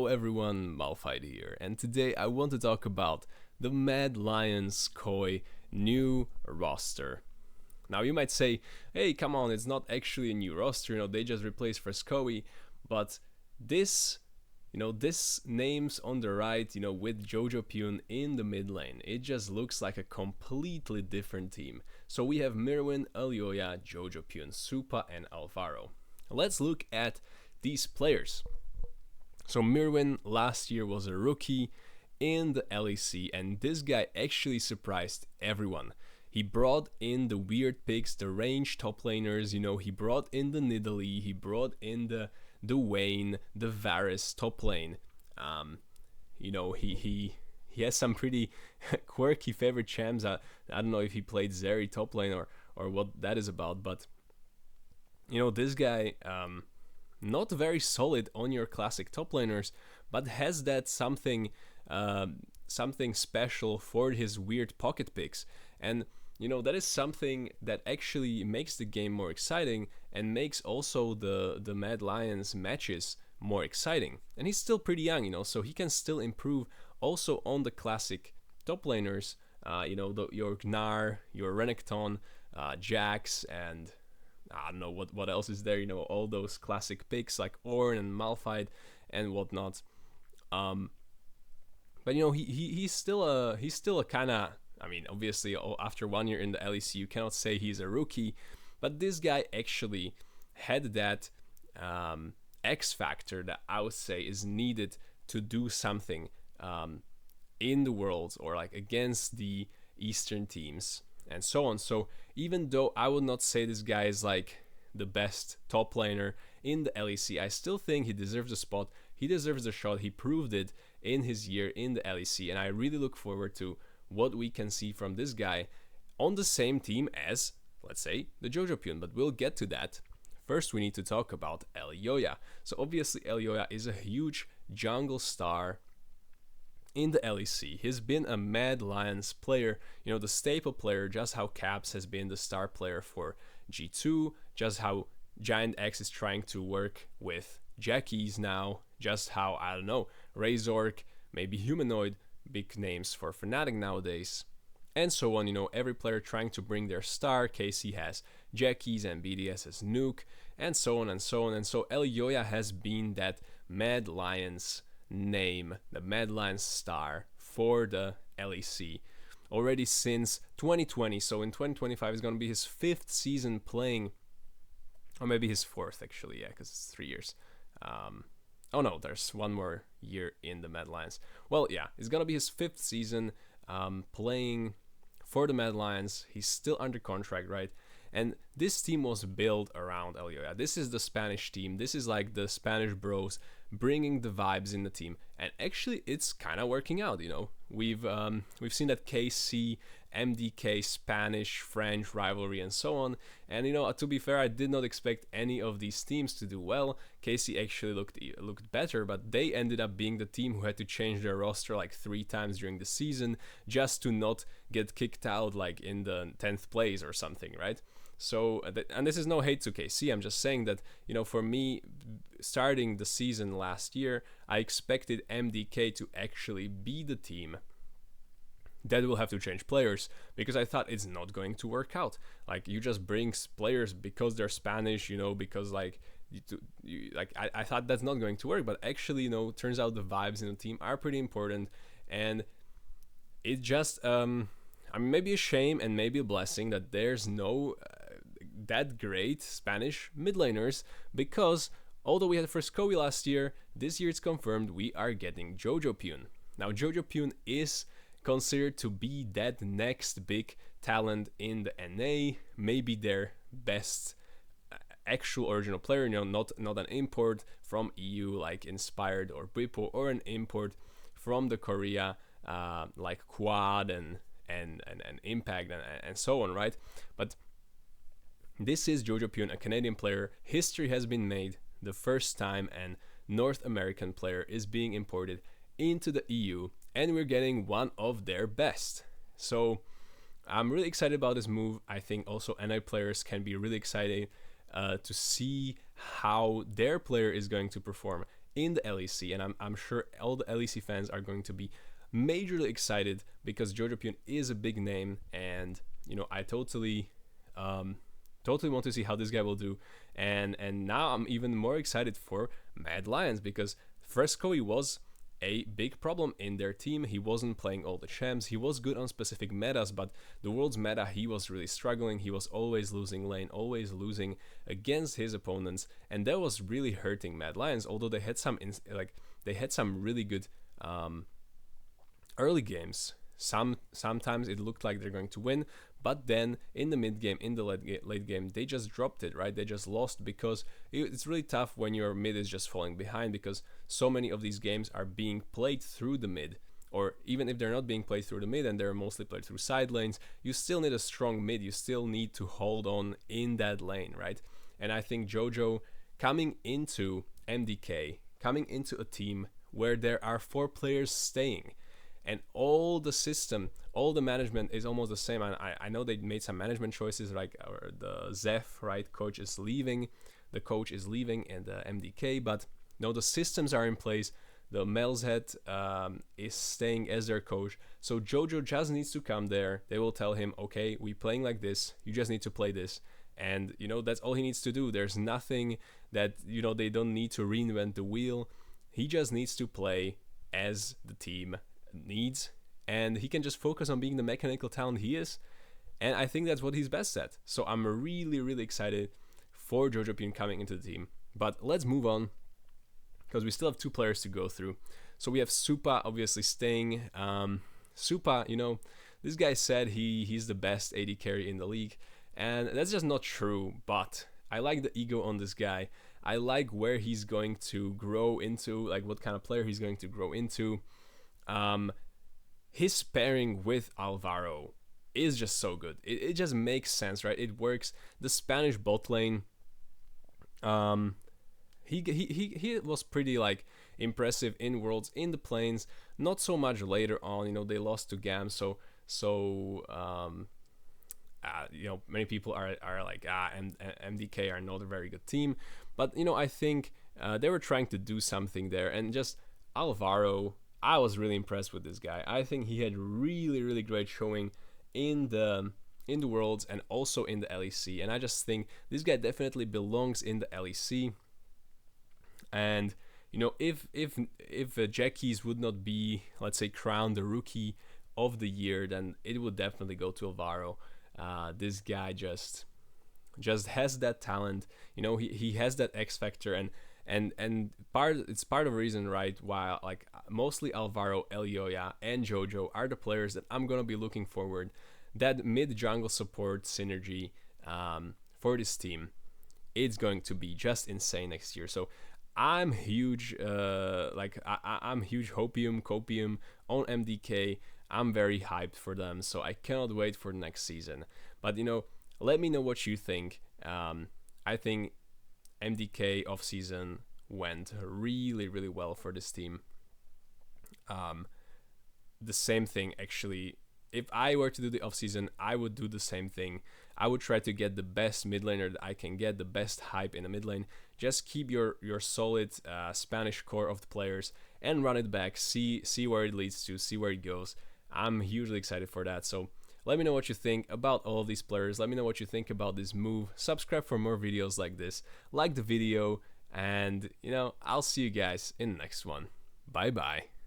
everyone, Malphite here, and today I want to talk about the Mad Lions Koi new roster. Now you might say, hey, come on, it's not actually a new roster, they just replaced Frescoe, but this, this names on the right, with JoJoP in the mid lane, it just looks like a completely different team. So we have Mirwin, ElYoya, JoJoP, Supa, and Alvaro. Let's look at these players. So Mirwin last year was a rookie in the LEC, and this guy actually surprised everyone. He brought in the weird picks, the range top laners, he brought in the Nidalee, he brought in the Vayne, the Varus top lane. He has some pretty quirky favorite champs. I don't know if he played Zeri top lane or what that is about, but this guy not very solid on your classic top laners, but has that something special for his weird pocket picks. And that is something that actually makes the game more exciting and makes also the Mad Lions matches more exciting. And he's still pretty young, so he can still improve also on the classic top laners, your Gnar, your Renekton, Jax, and I don't know what else is there, all those classic picks like Ornn and Malphite and whatnot. But he's still a kind of, obviously after 1 year in the LEC you cannot say he's a rookie, but this guy actually had that X factor that I would say is needed to do something in the Worlds or like against the Eastern teams and so on. So even though I would not say this guy is like the best top laner in the LEC, I still think he deserves a spot, he deserves a shot, he proved it in his year in the LEC, and I really look forward to what we can see from this guy on the same team as, let's say, the JoJoP, but we'll get to that. First we need to talk about ElYoya. So obviously ElYoya is a huge jungle star in the LEC. He's been a Mad Lions player, the staple player, just how Caps has been the star player for G2, just how Giant X is trying to work with Jackies now, just how, I don't know, Razork, maybe Humanoid, big names for Fnatic nowadays, and so on. Every player trying to bring their star. KC has Jackies and BDS has Nuke, and so on and so on. And so ElYoya has been that Mad Lions name, the Mad Lions star for the LEC already since 2020. So in 2025 is going to be his 5th season playing, or maybe his 4th actually, yeah, because it's 3 years. Oh no, there's 1 more year in the Mad Lions. Well, yeah, it's gonna be his 5th season playing for the Mad Lions. He's still under contract, right? And this team was built around ElYoya. This is the Spanish team. This is like the Spanish bros bringing the vibes in the team. And actually, it's kind of working out. We've seen that KC, MDK, Spanish, French rivalry, and so on. And to be fair, I did not expect any of these teams to do well. KC actually looked better, but they ended up being the team who had to change their roster like 3 times during the season just to not get kicked out like in the 10th place or something, right? So, and this is no hate to KC, I'm just saying that, for me, starting the season last year, I expected MDK to actually be the team that will have to change players, because I thought it's not going to work out. Like, you just bring players because they're Spanish, because like, I thought that's not going to work, but actually, turns out the vibes in the team are pretty important, and it just, maybe a shame and maybe a blessing that there's no that great Spanish mid laners, because although we had Frescoe last year, this year it's confirmed we are getting JoJoP. Now JoJoP is considered to be that next big talent in the NA, maybe their best actual original player, not an import from EU like Inspired or Bwipo, or an import from the Korea like Quad and Impact and so on, right? But this is JoJoP, a Canadian player. History has been made. The first time an North American player is being imported into the EU, and we're getting one of their best. So I'm really excited about this move. I think also NA players can be really excited to see how their player is going to perform in the LEC, and I'm sure all the LEC fans are going to be majorly excited because JoJoP is a big name, and I totally want to see how this guy will do. And now I'm even more excited for Mad Lions because Fresco, he was a big problem in their team. He wasn't playing all the champs. He was good on specific metas, but the world's meta, he was really struggling. He was always losing lane, always losing against his opponents, and that was really hurting Mad Lions. Although they had some really good early games. Sometimes it looked like they're going to win, but then in the mid game, in the late game, they just dropped it, right? They just lost because it's really tough when your mid is just falling behind, because so many of these games are being played through the mid, or even if they're not being played through the mid and they're mostly played through side lanes, you still need a strong mid. You still need to hold on in that lane, right? And I think JoJo coming into MDK, coming into a team where there are 4 players staying, and all the system, all the management is almost the same. I know they made some management choices, like the Zeph, right, coach is leaving, the coach is leaving in the MDK, but no, the systems are in place. The Melzhead is staying as their coach, so JoJo just needs to come there. They will tell him, okay, we playing like this, you just need to play this, and that's all he needs to do. There's nothing that they don't need to reinvent the wheel. He just needs to play as the team needs, and he can just focus on being the mechanical talent he is, and I think that's what he's best at. So I'm really excited for JoJoP coming into the team. But let's move on, because we still have 2 players to go through. So we have Supa obviously staying. Supa, this guy said he's the best AD carry in the league, and that's just not true, but I like the ego on this guy. I like where he's going to grow into, like what kind of player he's going to grow into. His pairing with Alvaro is just so good. It just makes sense, right? It works. The Spanish bot lane, he was pretty impressive in Worlds, in the planes. Not so much later on. They lost to Gam, so many people are like, and MDK are not a very good team, but I think they were trying to do something there, and just Alvaro, I was really impressed with this guy. I think he had really great showing in the Worlds and also in the LEC, and I just think this guy definitely belongs in the LEC. And if Jackies would not be, let's say, crowned the rookie of the year, then it would definitely go to Alvaro. This guy just has that talent. He has that X factor, and it's part of the reason, right, why mostly Alvaro, ElYoya, and JoJo are the players that I'm gonna be looking forward. That mid jungle support synergy for this team, it's going to be just insane next year. So I'm huge, I'm huge copium on MDK. I'm very hyped for them, so I cannot wait for the next season. But let me know what you think. I think MDK off season went really well for this team. The same thing, actually. If I were to do the off season, I would do the same thing. I would try to get the best mid laner that I can get, the best hype in the mid lane. Just keep your solid Spanish core of the players and run it back. See where it leads to, see where it goes. I'm hugely excited for that. So let me know what you think about all of these players. Let me know what you think about this move. Subscribe for more videos like this. Like the video, and I'll see you guys in the next one. Bye bye.